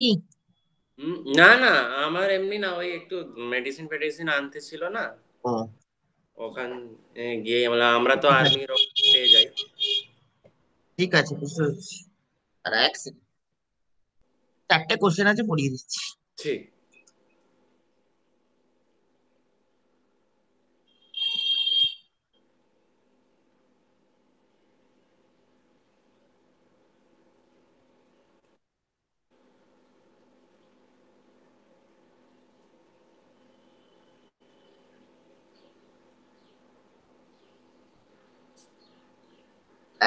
কি? না না, আমার এমনি না, ওই একটু মেডিসিন ফেডিসিন আনতে ছিল না, ও ওখান গিয়ে আমরা তো ঠিক আছে, আর্মির পেয়ে যাই। ঠিক আছে, বুঝতে পেরেছি। আর এক সেকেন্ড, 4টে কোশ্চেন আছে, পড়িয়ে দিচ্ছি। ঠিক।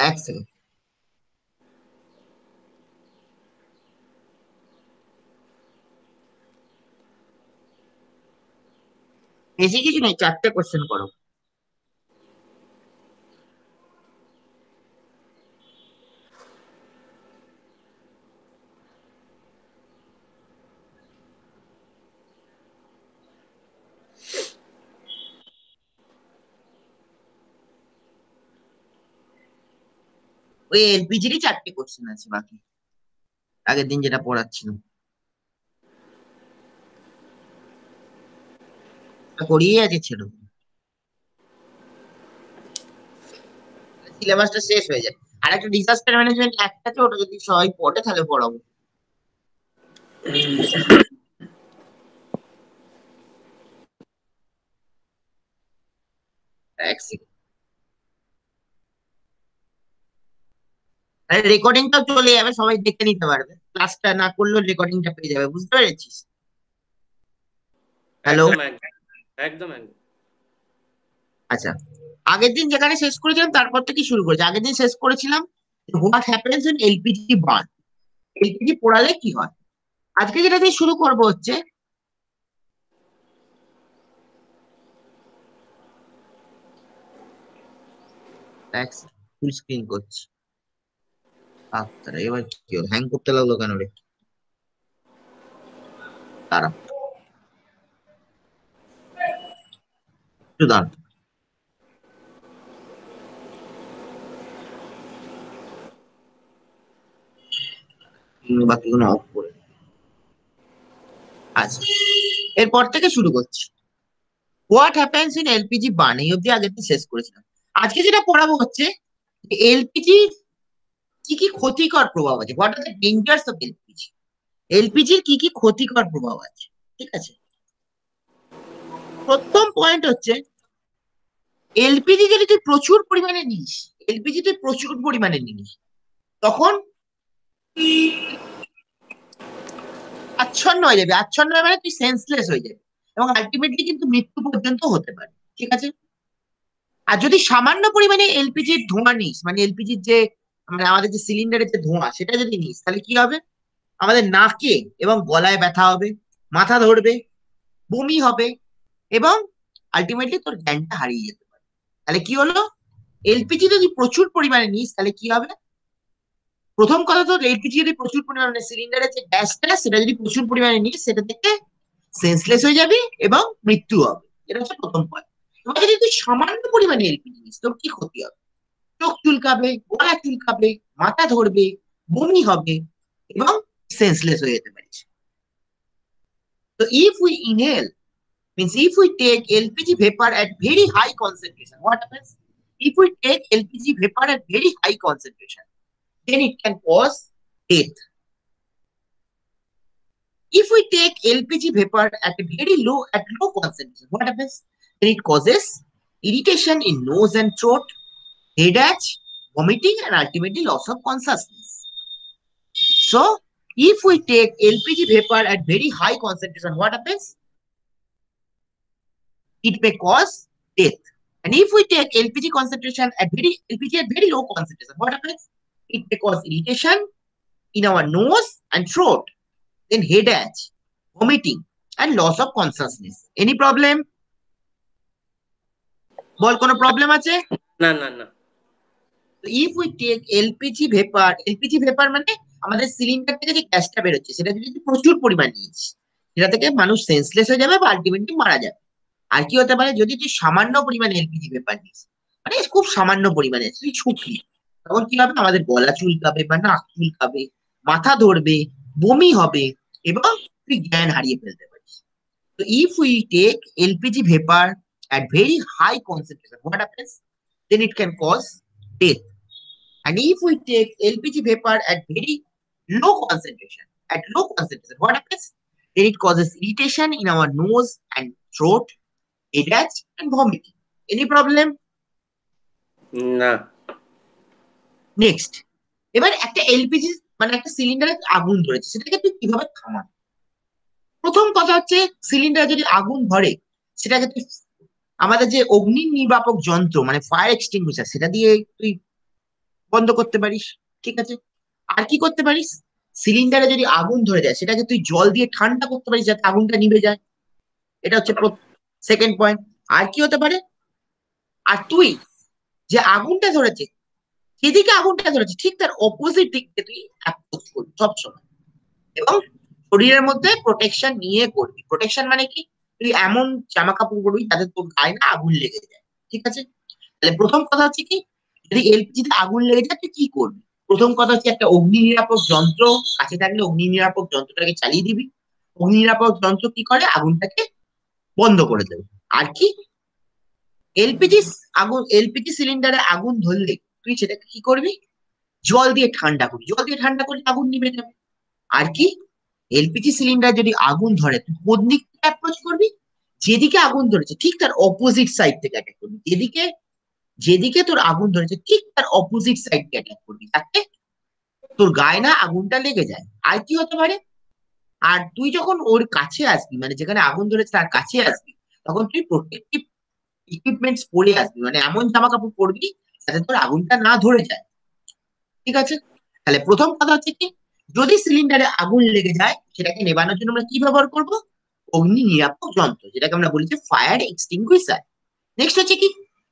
এক সেকেন্ড, বেশি কিছু নেই, 4টে কোশ্চেন করো। ওই এলপিজিরই 4টে কোশ্চেন আছে বাকি, আগের দিন যেটা পড়াচ্ছিলাম। করিয়ে আছে ছিল, সিলেবাসটা শেষ হয়ে যায়। আর একটা ডিজাস্টার ম্যানেজমেন্ট একটা আছে, ওটা যদি সবাই পড়ে তাহলে পড়াবো। এক সেকেন্ড, আরে রেকর্ডিংটাও চলে যাবে, সবাই দেখে নিতে পারবে, ক্লাসটা না করলেও রেকর্ডিংটা পেয়ে যাবে, বুঝতে পেরেছিস? হ্যালো। একদম একদম একদম একদম। আচ্ছা, আগের দিন যেখানে শেষ করেছিলাম তারপর থেকে শুরু করেছি। আগের দিন শেষ করেছিলাম what happens in LPG burn, LPG পোড়ালে কি হয়। আজকে যেটা দিয়ে শুরু করব হচ্ছে, ফুল স্ক্রিন করছি। আচ্ছা, এবার কি হলো, হ্যাং করতে লাগলো কেন রে? তারা একটু দাঁড়া, বাকিগুলো অফ করে। আচ্ছা, এরপর থেকে শুরু করছি। What happens in LPG burn, এই অব্দি আগের দিন শেষ করেছিলাম। আজকে যেটা পড়াবো হচ্ছে এলপিজি কি কি ক্ষতিকর প্রভাব আছে, what are the dangers of LPG, এলপিজির কি কি ক্ষতিকর প্রভাব আছে। ঠিক আছে, প্রথম পয়েন্ট হচ্ছে এলপিজি যদি তুই প্রচুর পরিমাণে নিস, এলপিজি তুই প্রচুর পরিমাণে নিস, তখন আচ্ছন্ন হয়ে যাবে, আচ্ছন্ন হয়ে মানে তুই সেন্সলেস হয়ে যাবে, এবং আলটিমেটলি কিন্তু মৃত্যু পর্যন্ত হতে পারে। ঠিক আছে, আর যদি সামান্য পরিমাণে এলপিজির ধোঁয়া নিস, মানে এলপিজির যে মানে আমাদের যে সিলিন্ডারের যে ধোঁয়া সেটা যদি নিস, তাহলে কি হবে, আমাদের নাকে এবং গলায় ব্যথা হবে, মাথা ধরবে, বমি হবে, এবং আলটিমেটলি তোর জ্ঞানটা হারিয়ে যেতে পারে। তাহলে কি হলো, এলপিজি যদি প্রচুর পরিমাণে নিস তাহলে কি হবে, প্রথম কথা তো এলপিজি যদি প্রচুর পরিমাণে সিলিন্ডারের যে গ্যাসটা সেটা যদি প্রচুর পরিমাণে নিস, সেটা থেকে সেন্সলেস হয়ে যাবি এবং মৃত্যু হবে। এটা হচ্ছে প্রথম পয়েন্ট। এবার যদি তুই সামান্য পরিমাণে এলপিজি নিস, তোর কি ক্ষতি হবে, চোখ চুলকাবে, গলা চুলকাবে, মাথা ধরবে, বমি হবে, এবং সেন্সলেস হয়ে যেতে পারিস। তো if we inhale, means if we take LPG vapor at very high concentration, what happens? If we take LPG vapor at very high concentration, then it can cause death. If we take LPG vapor at low concentration, what happens? Then it causes irritation in nose and throat, headache, vomiting, and ultimately loss of consciousness. So, if we take LPG vapor at very high concentration, what happens? It may cause death. And if we take LPG at very low concentration, what happens? It may cause irritation in our nose and throat, then headache, vomiting, and loss of consciousness. Any problem? বল, কোনো problem আছে? না না না। If we take LPG vapour মানে আমাদের cylinder থেকে যে গ্যাসটা বেরোচ্ছে সেটা যদি তুই প্রচুর পরিমাণ নিস, সেটা থেকে মানুষ সেন্সলেস হয়ে যাবে বা আলটিমেটলি মারা যাবে। আর কি হতে পারে, যদি তুই সামান্য পরিমাণে এলপিজি ভেপার নিস, মানে খুব সামান্য পরিমাণে তুই ছুটলি, তখন কি হবে, আমাদের গলা চুলকাবে বা নাক চুলকাবে, মাথা ধরবে, বমি হবে, এবং তুই জ্ঞান হারিয়ে ফেলতে পারিস। তো if we take LPG vapour at very high concentration, what happens? Then it can cause death. And if we take LPG vapor at very low concentration, what happens? Then it causes irritation in our nose and throat, headache, and vomiting. Any problem? না। Next, এবার একটা LPG মানে একটা সিলিন্ডারে আগুন ধরেছে, সেটাকে তুই কিভাবে থামাবি? প্রথম কথা হচ্ছে, সিলিন্ডারে যদি আগুন ধরে, সেটাকে তুই আমাদের যে অগ্নি নির্বাপক যন্ত্র মানে ফায়ার এক্সটিংগুইশার, সেটা দিয়ে তুই বন্ধ করতে পারিস। ঠিক আছে, আর কি করতে পারিস? সিলিন্ডারে যদি আগুন ধরে যায়, সেটাকে তুই জল দিয়ে ঠান্ডা করতে পারিস যাতে আগুনটা নিভে যায়। এটা হচ্ছে সেকেন্ড পয়েন্ট। আর কি হতে পারে? আর তুই যে আগুনটা ধরেছে, যেদিকে আগুনটা ধরেছে ঠিক তার অপোজিট দিককে তুই অ্যাপ্রোচ করবি সবসময়, এবং শরীরের মধ্যে প্রোটেকশন নিয়ে করবি। প্রোটেকশন মানে কি? তুই এমন জামা কাপড় পরবি যাতে তোর গায়ে না আগুন লেগে যায়। ঠিক আছে, তাহলে প্রথম কথা হচ্ছে কি, যদি এলপিজিতে আগুন লেগে যায় তুই কি করবি? প্রথম কথা হচ্ছে, একটা অগ্নি নিরাপক যন্ত্র কাছে থাকলে অগ্নি নিরাপক যন্ত্রটাকে চালিয়ে দিবি। অগ্নি নিরাপক যন্ত্র কি করে? আগুনটাকে বন্ধ করে দেবে। আর কি? এলপিজি এলপিজি সিলিন্ডারে আগুন ধরলে তুই সেটাকে কি করবি? জল দিয়ে ঠান্ডা করবি। জল দিয়ে ঠান্ডা করলে আগুন নিভে যাবে। আর কি? এলপিজি সিলিন্ডার যদি আগুন ধরে, তুই কোন দিক থেকে অ্যাপ্রোচ করবি? যেদিকে আগুন ধরেছে ঠিক তার অপোজিট সাইড থেকে অ্যাটাক করবি। যেদিকে যেদিকে তোর আগুন ধরেছে ঠিক তার অপোজিট সাইড থেকে অ্যাটাক করবি, যাতে তোর গায়ে না আগুনটা লেগে যায়। আর কি হতে পারে? আর তুই যখন ওর কাছে আসবি, মানে যেখানে আগুন ধরেছে তার কাছে আসবি, তখন তুই প্রোটেকটিভ ইকুইপমেন্টস পরে আসবি, মানে এমন জামা কাপড় পরবি যাতে তোর আগুনটা না ধরে যায়। ঠিক আছে, তাহলে প্রথম কথা হচ্ছে কি, যদি সিলিন্ডারে আগুন লেগে যায়, সেটাকে নেভানোর জন্য আমরা কি ব্যবহার করব? অগ্নি নিরাপক যন্ত্র, যেটাকে আমরা বলি যে ফায়ার এক্সটিংগুইশার। নেক্সট হচ্ছে কি,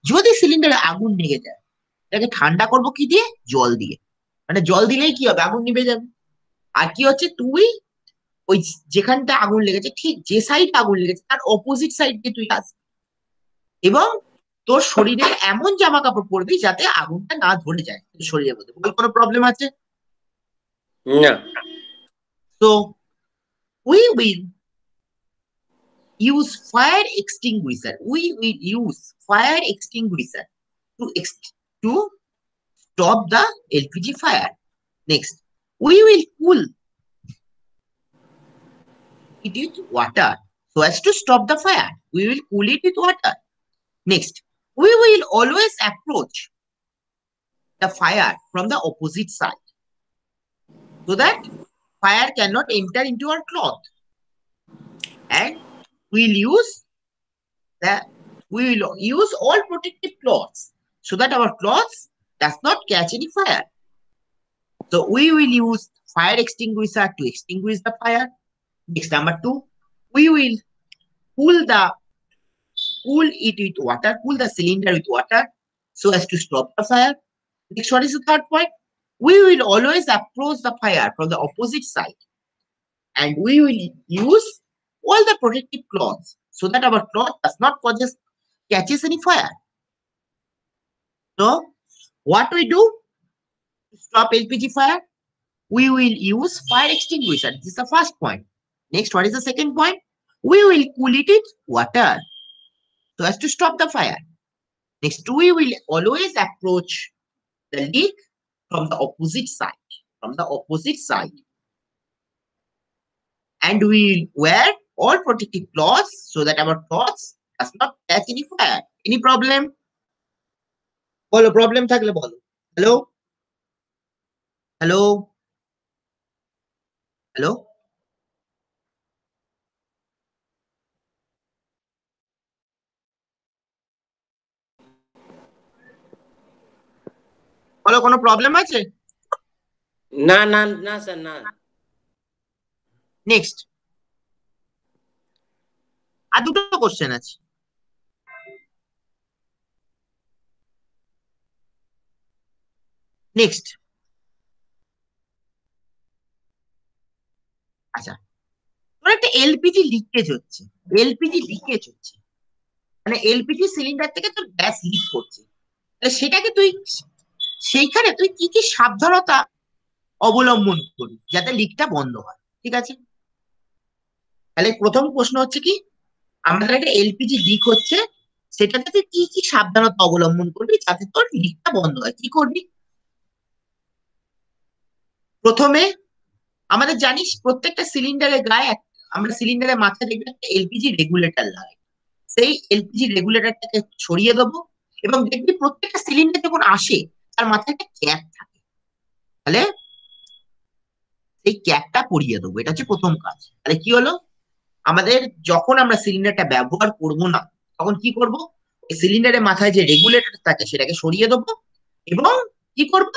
যদি সিলিন্ডারে আগুন লেগে যায়, এটাকে ঠান্ডা করব কি দিয়ে? জল দিয়ে। মানে জল দিলেই কি হবে? আগুন নিভে যাবে। আর কি হচ্ছে, তুই ওই যেখানটা আগুন লেগেছে ঠিক যে সাইড আগুন লেগেছে তার অপোজিট সাইড দিয়ে তুই আসবি, এবং তোর শরীরে এমন জামা কাপড় পরবি যাতে আগুনটা না ধরে যায় তোর শরীরের মধ্যে। বল, কোনো প্রবলেম আছে? না। So we will use fire extinguisher. We will use fire extinguisher to to stop the LPG fire. Next, we will cool it with water so as to stop the fire. We will cool it with water. Next, we will always approach the fire from the opposite side so that fire cannot enter into our cloth. And we'll use that we will use all protective cloths so that our clothes does not catch any fire. So we will use fire extinguisher to extinguish the fire. Next, number two, we will cool the cool it with water, cool the cylinder with water so as to stop the fire. Next, what is the third point? We will always approach the fire from the opposite side, and we will use all the protective cloths so that our cloth does not catches any fire. So, what we do to stop LPG fire? We will use fire extinguisher. This is the first point. Next, what is the second point? We will cool it with water so as to stop the fire. Next, we will always approach the leak from the opposite side. From the opposite side. And we will wear all protective cloths so that our clothes does not catch any fire. Any problem? বলো, problem থাকলে বলো। Hello, hello, hello, বলো, কোনো problem আছে? না না না sir, না। নেক্সট, আর দুটো কোশ্চেন আছে। নেক্সট, আচ্ছা, তোর একটা এলপিজি লিকেজ হচ্ছে। এলপিজি লিকেজ হচ্ছে মানে এলপিজি সিলিন্ডার থেকে তোর গ্যাস লিক করছে। তাহলে সেটাকে তুই, সেইখানে তুই কি কি সাবধানতা অবলম্বন করবি যাতে লিকটা বন্ধ হয়? ঠিক আছে, তাহলে প্রথম প্রশ্ন হচ্ছে কি, আমাদের একটা এলপিজি লিক হচ্ছে, সেটাতে কি কি সাবধানতা অবলম্বন করবি যাতে তোর লিকটা বন্ধ হয়, কি করবি? প্রথমে আমাদের জানিস প্রত্যেকটা সিলিন্ডারের গায়ে আমরা সিলিন্ডারের মাথায় দেখবি একটা এলপিজি রেগুলেটর লাগাই। সেই এলপিজি রেগুলেটরটাকে সরিয়ে দেবো, এবং দেখবি প্রত্যেকটা সিলিন্ডার যখন আসে তার মাথায় একটা ক্যাপ থাকে। তাহলে সেই ক্যাপটা পরিয়ে দেবো, এটা হচ্ছে প্রথম কাজ। তাহলে কি হলো, আমাদের যখন আমরা সিলিন্ডারটা ব্যবহার করব না, তখন কি করব, এই সিলিন্ডারের মাথায় যে রেগুলেটর থাকে সেটাকে সরিয়ে দেবো, এবং কি করব,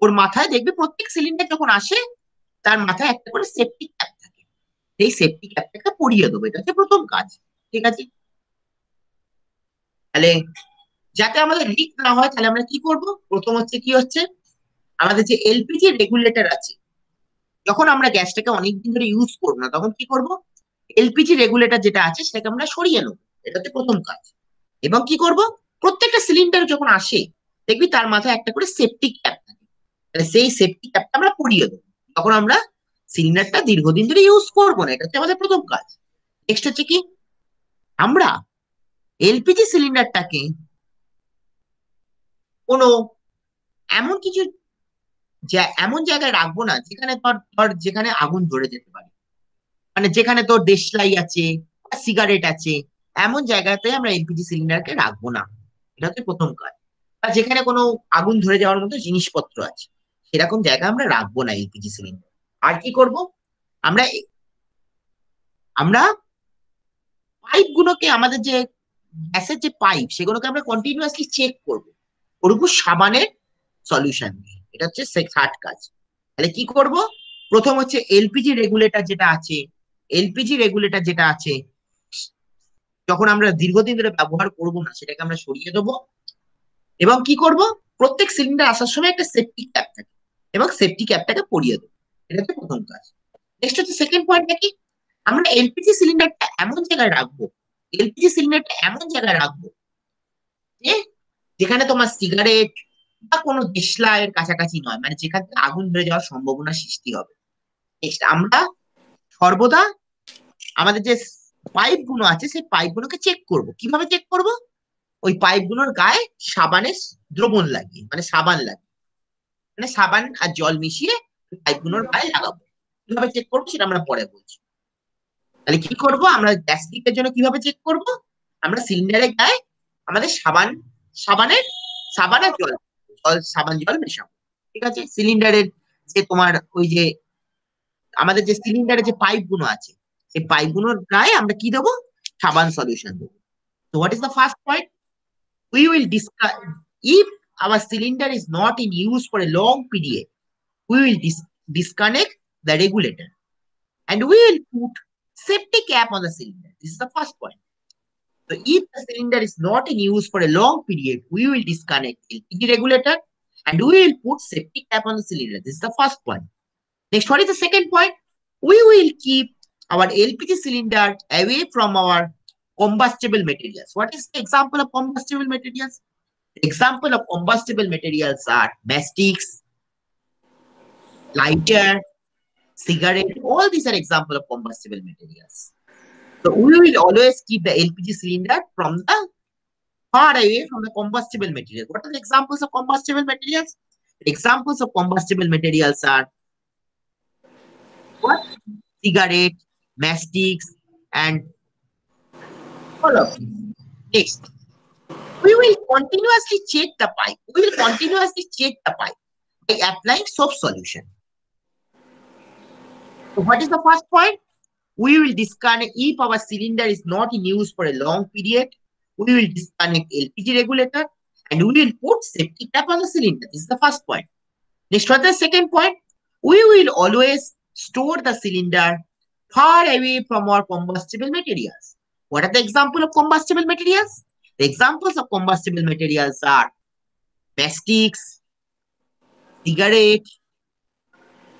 ওর মাথায় দেখবি প্রত্যেক সিলিন্ডার যখন আসে তার মাথায় একটা করে সেফটি ক্যাপ থাকে, সেই সেফটি ক্যাপটাকে পরিয়ে দেবো, এটা হচ্ছে প্রথম কাজ। ঠিক আছে? তাহলে যাতে আমাদের লিক না হয়, তাহলে আমরা কি করব, প্রথম হচ্ছে কি হচ্ছে, আমাদের যে এলপিজি রেগুলেটর আছে, যখন আমরা গ্যাসটাকে অনেকদিন ধরে ইউজ করবো না তখন কি করব, এলপিজি রেগুলেটর যেটা আছে সেটাকে আমরা সরিয়ে নেবো, এটা হচ্ছে প্রথম কাজ। এবং কি করব, প্রত্যেকটা সিলিন্ডার যখন আসে দেখবি তার মাথায় একটা করে সেফটি ক্যাপ থাকে, তাহলে সেই সেফটি ক্যাপটা আমরা পরিয়ে দেবো, তখন আমরা সিলিন্ডারটা দীর্ঘদিন ধরে ইউজ করবো না, এটা হচ্ছে আমাদের প্রথম কাজ। নেক্সট হচ্ছে কি, আমরা এলপিজি সিলিন্ডারটাকে কোনো এমন কিছু এমন জায়গায় রাখবো না যেখানে ধর ধর যেখানে আগুন ধরে যেতে পারে, মানে যেখানে তোর দেশলাই আছে, সিগারেট আছে, এমন জায়গাতে আমরা এলপিজি সিলিন্ডারকে রাখবো না, এটা হচ্ছে প্রথম কাজ। বা যেখানে কোনো আগুন ধরে যাওয়ার মতো জিনিসপত্র আছে সেরকম জায়গা আমরা রাখবো না এলপিজি সিলিন্ডার। আর কি করব, আমরা আমরা পাইপ গুলোকে, আমাদের যে গ্যাসের যে পাইপ সেগুলোকে আমরা কন্টিনিউয়াসলি চেক করব, ওর উপর সাবানের সলিউশন দিয়ে, এটা হচ্ছে থার্ড কাজ। তাহলে কি করব, প্রথম হচ্ছে এলপিজি রেগুলেটর যেটা আছে যখন আমরা দীর্ঘদিন ধরে ব্যবহার করব না সেটাকে আমরা সরিয়ে দেবো, এবং কি করব, প্রত্যেক সিলিন্ডার আসার সময় একটা সেফটি ক্যাপ থাকে, এবং সেফটি ক্যাপটাকে পরিয়ে দেবো, এটা হচ্ছে প্রথম কাজ। নেক্সট হচ্ছে সেকেন্ড পয়েন্টটা কি, আমরা এলপিজি সিলিন্ডারটা এমন জায়গায় রাখবো যে যেখানে তোমার সিগারেট বা কোনো দেশলাইয়ের কাছাকাছি নয়, মানে যেখান থেকে আগুন ধরে যাওয়ার সম্ভাবনা সৃষ্টি হবে। নেক্সট, আমরা সর্বদা আমাদের যে পাইপ গুলো আছে সেই পাইপ গুলোকে চেক করব, কিভাবে চেক করব, ওই পাইপ গুলোর গায়ে সাবানের দ্রবণ লাগিয়ে, মানে সাবান লাগিয়ে, মানে সাবান আর জল মিশিয়ে পাইপ গুলোর গায়ে লাগাবো। কিভাবে চেক করবো সেটা আমরা পরে বলছি। তাহলে কি করব, আমরা গ্যাস লিকের জন্য কিভাবে চেক করব, আমরা সিলিন্ডারের গায়ে আমাদের সাবানের সাবান আর সাবান জল মেশাবো। ঠিক আছে? সিলিন্ডারের যে তোমার ওই যে আমাদের যে সিলিন্ডারের যে পাইপ গুলো আছে সেই পাইপ গুলোর গায়ে আমরা কি দেবো, সাবান সলিউশন দেবো। So what is the first point? We will discuss, if our cylinder is not in use for a long period, we will disconnect the regulator and we will put safety cap on the cylinder. This is the first point. So if the cylinder is not in use for a long period, we will disconnect LPG regulator and we will put safety cap on the cylinder. This is the first point. Next, what is the second point? We will keep our LPG cylinder away from our combustible materials. What is the example of combustible materials? Example of combustible materials are matchsticks, lighter, cigarette. All these are example of combustible materials. So we will always keep the LPG cylinder from the far away from the combustible material. What are the examples of combustible materials? Examples of combustible materials are what? Cigarette, matchsticks, and all of these. Next, we will continuously check the pipe. We will continuously check the pipe by applying soap solution. So what is the first point? We will disconnect, if our cylinder is not in use for a long period, we will disconnect LPG regulator and we will put safety cap on the cylinder. This is the first point. Next, what is the second point? We will always store the cylinder far away from our combustible materials. What are the examples of combustible materials? The examples of combustible materials are matchsticks, cigarette,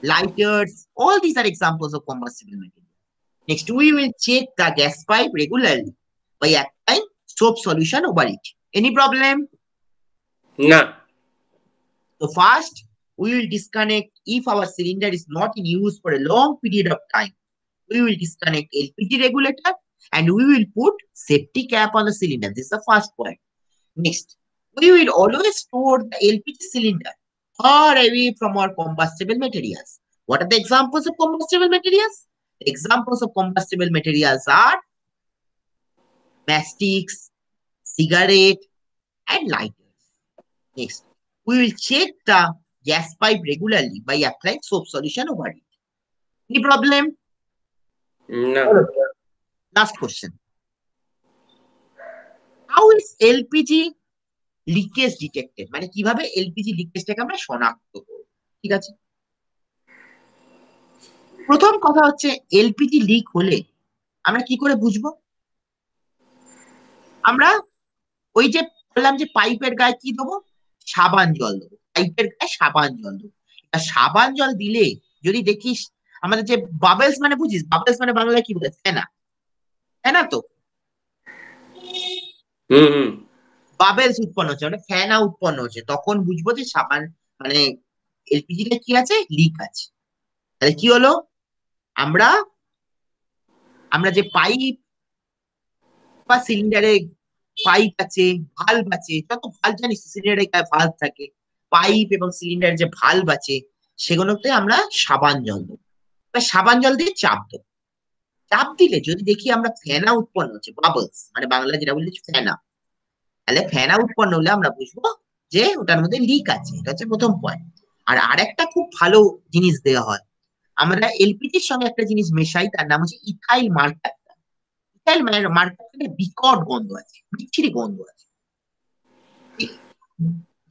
lighters. All these are examples of combustible materials. Next, we will check the gas pipe regularly by applying soap solution over it. Any problem? না. So first, we will disconnect if our cylinder is not in use for a long period of time. we will disconnect LPG regulator and we will put safety cap on the cylinder. This is the first point. Next, we will always store the LPG cylinder far away from our combustible materials. What are the examples of combustible materials? The examples of combustible materials are matchsticks, cigarette, and lighters. Next, we will check the gas pipe regularly by applying soap solution over it. Any problem? No. Last question. How is LPG leakage detected, মানে কিভাবে LPG লিকেজটাকে আমরা শনাক্ত করব? ঠিক আছে, প্রথম কথা হচ্ছে এলপিজি লিক হলে আমরা কি করে বুঝবো? আমরা ওই যে বললাম যে পাইপের গায়ে কি দেবো, সাবান জল দেবো, পাইপের গায়ে সাবান জল দেবো। সাবান জল দিলে যদি দেখিস আমাদের যে বাবেলস, মানে বুঝিস বাবেলস মানে বাংলায় কি বলে, ফেনা, ফেনা তো হুম। বাবেলস উৎপন্ন হচ্ছে, মানে ফেনা উৎপন্ন হচ্ছে, তখন বুঝবো যে সাবান মানে এলপিজিটা কি আছে, লিক আছে। তাহলে কি হলো, আমরা আমরা যে পাইপ বা সিলিন্ডারে পাইপ আছে, ভালভ আছে, যত ভালভ জানিস সিলিন্ডারে ভালভ থাকে, পাইপ এবং সিলিন্ডারের যে ভালভ আছে সেগুলোতে আমরা সাবান জল দেবো বা সাবান জল দিয়ে চাপ দেবো। চাপ দিলে যদি দেখি আমরা ফেনা উৎপন্ন হচ্ছে, বাবলস মানে বাংলা যেটা বলি ফেনা, তাহলে ফেনা উৎপন্ন হলে আমরা বুঝবো যে ওটার মধ্যে লিক আছে। এটা হচ্ছে প্রথম পয়েন্ট। আর আরেকটা খুব ভালো জিনিস দেওয়া হয়, আমরা এলপিজির সঙ্গে একটা জিনিস মেশাই, তার নাম হচ্ছে ইথাইল মার্কার। ইথাইল মার্কার বিকট গন্ধ আছে, বিচ্ছিরি গন্ধ আছে।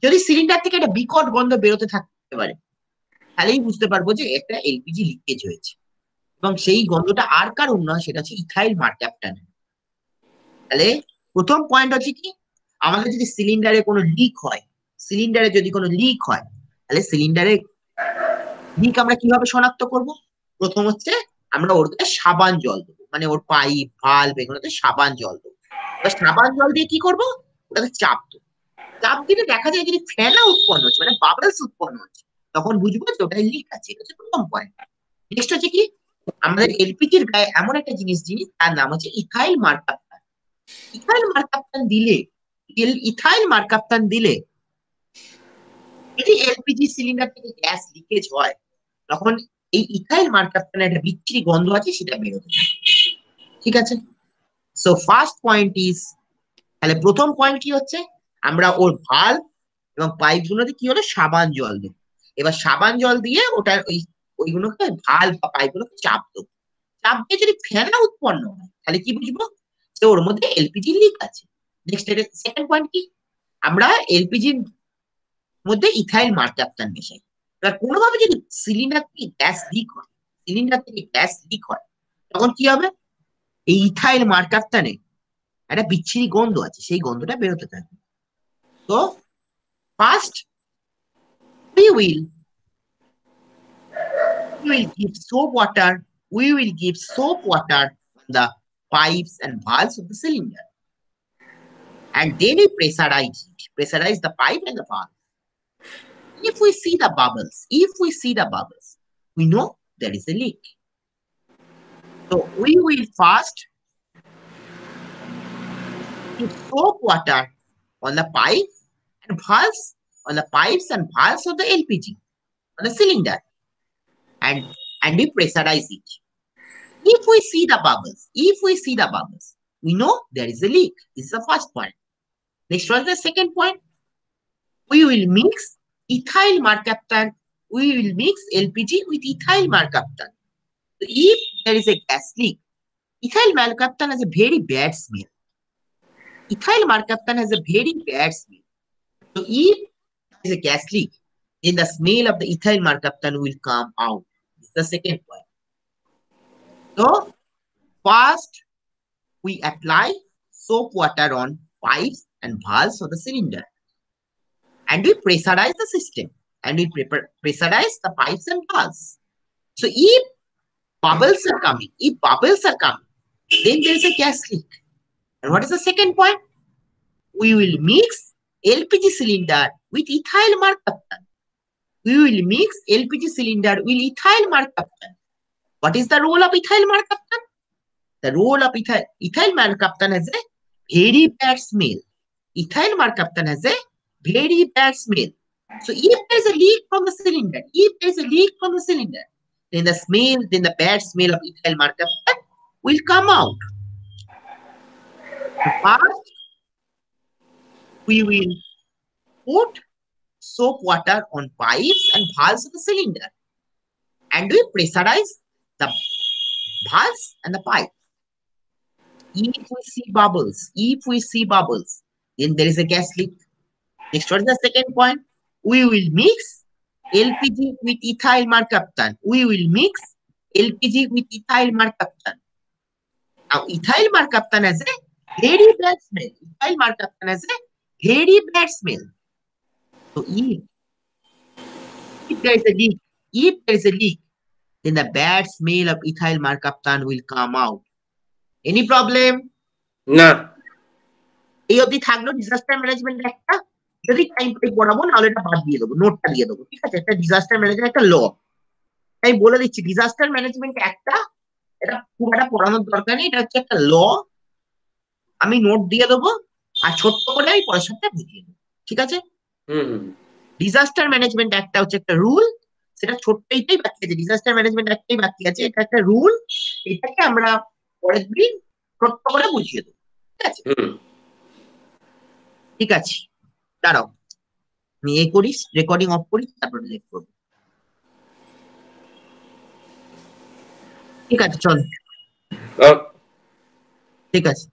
যদি সিলিন্ডার থেকে একটা বিকট গন্ধ বেরোতে থাকতে পারে, তাহলেই বুঝতে পারবো যে একটা এলপিজি লিকেজ হয়েছে। এবং সেই গন্ধটা আর কারণ নয়, সেটা হচ্ছে ইথাইল মার্ক্যাপটান। তাহলে প্রথম পয়েন্ট হচ্ছে কি, আমাদের যদি সিলিন্ডারে কোনো লিক হয়, সিলিন্ডারে যদি কোনো লিক হয়, তাহলে সিলিন্ডারে লিক আমরা কিভাবে শনাক্ত করব? প্রথম হচ্ছে আমরা ওর গায়ে সাবান জল দেবো, মানে ওর পাইপ ভালভ এগুলোতে সাবান জল দেবো। এবার সাবান জল দিয়ে কি করবো, ওটাকে চাপ দেবো। চাপ দিলে দেখা যায় যদি ফেনা উৎপন্ন হচ্ছে, মানে বাবলস উৎপন্ন হচ্ছে, তখন বুঝবো যে ওটাই লিক আছে। এটা হচ্ছে প্রথম পয়েন্ট। নেক্সট হচ্ছে কি, আমাদের এলপিজির গায়ে এমন একটা জিনিস তার নাম হচ্ছে ইথাইল মার্কাপ্তান। ইথাইল মার্কাপ্তান দিলে, ইথাইল মার্কাপ্তান দিলে যদি এলপিজি সিলিন্ডার থেকে গ্যাস লিকেজ হয়, তখন এই ইথাইল মার্কাপ্তানের একটা বিচ্ছিরি গন্ধ আছে, সেটা বেরোতে থাকে। ঠিক আছে, সো ফার্স্ট পয়েন্ট ইজ, তাহলে প্রথম পয়েন্ট কি হচ্ছে, আমরা ওর ভালভ এবং পাইপ গুলোতে কি হলো, সাবান জল দেবো। এবার সাবান জল দিয়ে ওটার ওইগুলোকে ভালভ বা পাইপ গুলোকে চাপ দেবো। চাপ দিয়ে যদি ফেনা উৎপন্ন হয়, তাহলে কি বুঝবো যে ওর মধ্যে এলপিজি লিক আছে। নেক্সট, সেকেন্ড পয়েন্ট কি, আমরা এলপিজির মধ্যে ইথাইল মার্ক্যাপটান মেশাই। এবার কোনোভাবে যদি সিলিন্ডার থেকে গ্যাস লিক হয়, সিলিন্ডার থেকে গ্যাস লিক হয়, তখন কি হবে, এই ইথাইল মার্ক্যাপটানে একটা বিচ্ছিরি গন্ধ আছে, সেই গন্ধটা বেরোতে থাকবে। তো first we will give soap water, we will give soap water on the pipes and valves of the cylinder, and then we pressurize the pipe and the valve. If we see the bubbles, we know there is a leak. So we will first give soap water on the pipes and valves, on the pipes and valves of the LPG, on the cylinder, and we pressurize it. If we see the bubbles, we know there is a leak. This is the first point. Next one is the second point. We will mix ethyl mercaptan. We will mix LPG with ethyl mercaptan. So if there is a gas leak, ethyl mercaptan has a very bad smell. Ethyl mercaptan has a very bad smell. So if there is a gas leak, then the smell of the ethyl mercaptan will come out. This is the second point. So first, we apply soap water on pipes and valves of the cylinder, and we pressurize the system, and we pressurize the pipes and valves. So if bubbles are coming, then there is a gas leak. And what is the second point? We will mix LPG cylinder with ethyl mercaptan. We will mix LPG cylinder with ethyl mercaptan. What is the role of ethyl mercaptan? The role of ethyl mercaptan has a very bad smell. Ethyl mercaptan has a very bad smell. So if there is a leak from the cylinder, then the bad smell of ethyl mercaptan will come out. So first, we will put soap water on pipes and valves of the cylinder, and we pressurize the valves and the pipe. If we see bubbles, then there is a gas leak. Next, what is the second point? We will mix LPG with ethyl mercaptan. Now, ethyl mercaptan has a very bad smell. So, if there is a leak, then the bad smell of ethyl mercaptan will come out. Any problem? না। এই অবধি থাকলো disaster management একটা, যদি time পেয়ে পড়াবো নাহলে এটা বাদ দিয়ে দেবো, নোটটা দিয়ে দেবো, ঠিক আছে? একটা ডিজাস্টার ম্যানেজমেন্ট একটা ল, তাই বলে দিচ্ছি ডিজাস্টার ম্যানেজমেন্ট একটা, এটা খুব একটা পড়ানোর দরকার নেই, এটা হচ্ছে একটা ল, আমি নোট দিয়ে দেবো আর ছোট্ট করে আমি পরের সপ্তাহে বুঝিয়ে দেবো, ঠিক আছে? ডিজাস্টার ম্যানেজমেন্ট একটা হচ্ছে একটা রুল, সেটা ছোট্ট এইটাই বাকি আছে, ডিজাস্টার ম্যানেজমেন্ট একটাই বাকি আছে, এটা একটা রুল, এটাকে আমরা পরের দিন ছোট্ট করে বুঝিয়ে দেবো, ঠিক আছে? ঠিক আছে, দাঁড়াও আমি করিস, রেকর্ডিং অফ করি, তারপরে লেখ করবো। ঠিক আছে, চল, ঠিক আছে।